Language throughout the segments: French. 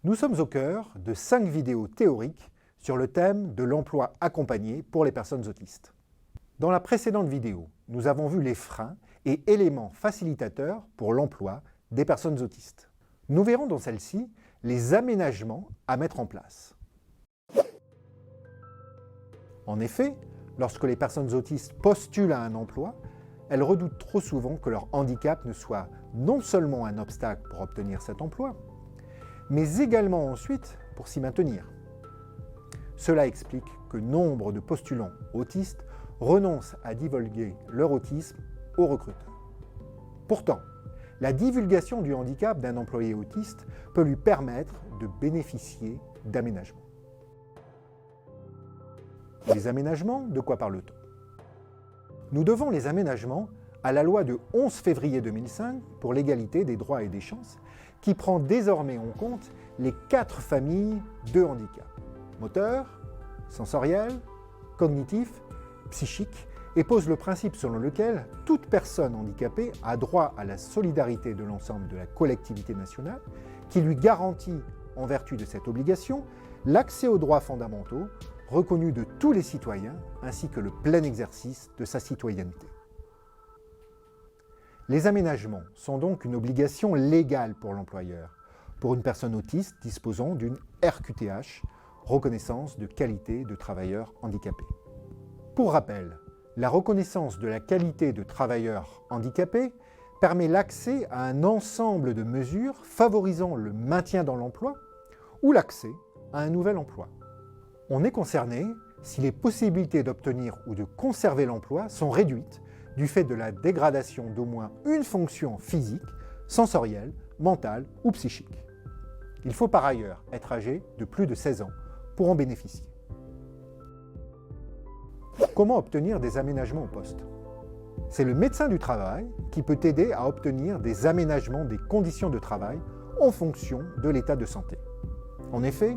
Nous sommes au cœur de 5 vidéos théoriques sur le thème de l'emploi accompagné pour les personnes autistes. Dans la précédente vidéo, nous avons vu les freins et éléments facilitateurs pour l'emploi des personnes autistes. Nous verrons dans celle-ci les aménagements à mettre en place. En effet, lorsque les personnes autistes postulent à un emploi, elles redoutent trop souvent que leur handicap ne soit non seulement un obstacle pour obtenir cet emploi, mais également ensuite pour s'y maintenir. Cela explique que nombre de postulants autistes renoncent à divulguer leur autisme aux recruteurs. Pourtant, la divulgation du handicap d'un employé autiste peut lui permettre de bénéficier d'aménagements. Les aménagements, de quoi parle-t-on? Nous devons les aménagements à la loi de 11 février 2005 pour l'égalité des droits et des chances, qui prend désormais en compte les 4 familles de handicap: moteur, sensoriel, cognitif, psychique, et pose le principe selon lequel toute personne handicapée a droit à la solidarité de l'ensemble de la collectivité nationale, qui lui garantit, en vertu de cette obligation, l'accès aux droits fondamentaux reconnus de tous les citoyens, ainsi que le plein exercice de sa citoyenneté. Les aménagements sont donc une obligation légale pour l'employeur, pour une personne autiste disposant d'une RQTH, reconnaissance de qualité de travailleur handicapé. Pour rappel, la reconnaissance de la qualité de travailleur handicapé permet l'accès à un ensemble de mesures favorisant le maintien dans l'emploi ou l'accès à un nouvel emploi. On est concerné si les possibilités d'obtenir ou de conserver l'emploi sont réduites du fait de la dégradation d'au moins une fonction physique, sensorielle, mentale ou psychique. Il faut par ailleurs être âgé de plus de 16 ans pour en bénéficier. Comment obtenir des aménagements au poste? C'est le médecin du travail qui peut aider à obtenir des aménagements des conditions de travail en fonction de l'état de santé. En effet,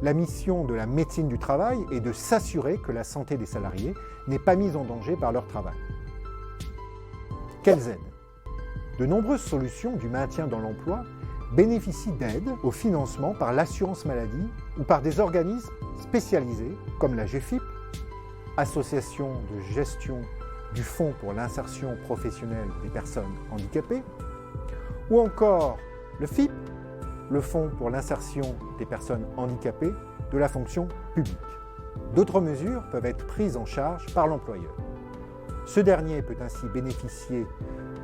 la mission de la médecine du travail est de s'assurer que la santé des salariés n'est pas mise en danger par leur travail. Quelles aides? De nombreuses solutions du maintien dans l'emploi bénéficient d'aides au financement par l'assurance maladie ou par des organismes spécialisés comme la GFIP, Association de gestion du Fonds pour l'insertion professionnelle des personnes handicapées, ou encore le FIP, le Fonds pour l'insertion des personnes handicapées de la fonction publique. D'autres mesures peuvent être prises en charge par l'employeur. Ce dernier peut ainsi bénéficier,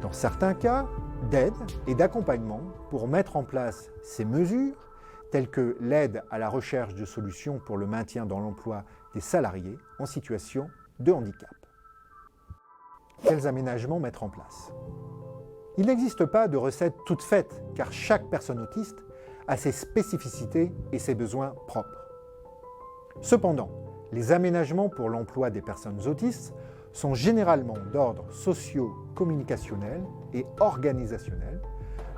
dans certains cas, d'aide et d'accompagnement pour mettre en place ces mesures, telles que l'aide à la recherche de solutions pour le maintien dans l'emploi des salariés en situation de handicap. Quels aménagements mettre en place? Il n'existe pas de recette toute faite, car chaque personne autiste a ses spécificités et ses besoins propres. Cependant, les aménagements pour l'emploi des personnes autistes sont généralement d'ordre socio-communicationnel et organisationnel,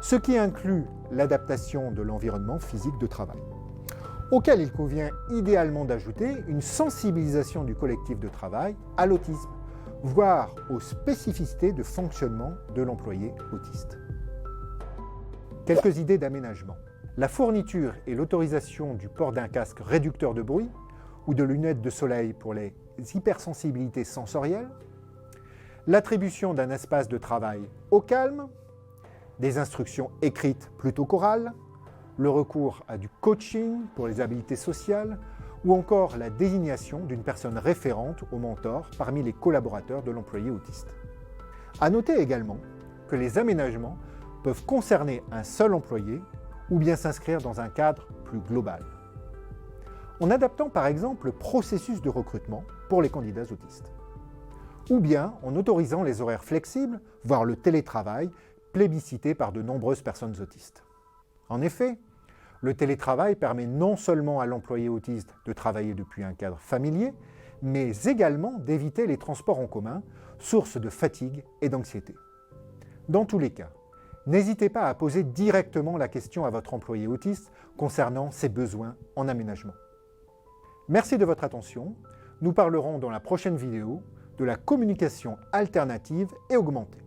ce qui inclut l'adaptation de l'environnement physique de travail, auquel il convient idéalement d'ajouter une sensibilisation du collectif de travail à l'autisme, voire aux spécificités de fonctionnement de l'employé autiste. Quelques idées d'aménagement. La fourniture et l'autorisation du port d'un casque réducteur de bruit ou de lunettes de soleil pour les hypersensibilités sensorielles, l'attribution d'un espace de travail au calme, des instructions écrites plutôt qu'orales, le recours à du coaching pour les habiletés sociales ou encore la désignation d'une personne référente au mentor parmi les collaborateurs de l'employé autiste. À noter également que les aménagements peuvent concerner un seul employé ou bien s'inscrire dans un cadre plus global. En adaptant par exemple le processus de recrutement pour les candidats autistes. Ou bien en autorisant les horaires flexibles, voire le télétravail, plébiscité par de nombreuses personnes autistes. En effet, le télétravail permet non seulement à l'employé autiste de travailler depuis un cadre familier, mais également d'éviter les transports en commun, source de fatigue et d'anxiété. Dans tous les cas, n'hésitez pas à poser directement la question à votre employé autiste concernant ses besoins en aménagement. Merci de votre attention. Nous parlerons dans la prochaine vidéo de la communication alternative et augmentée.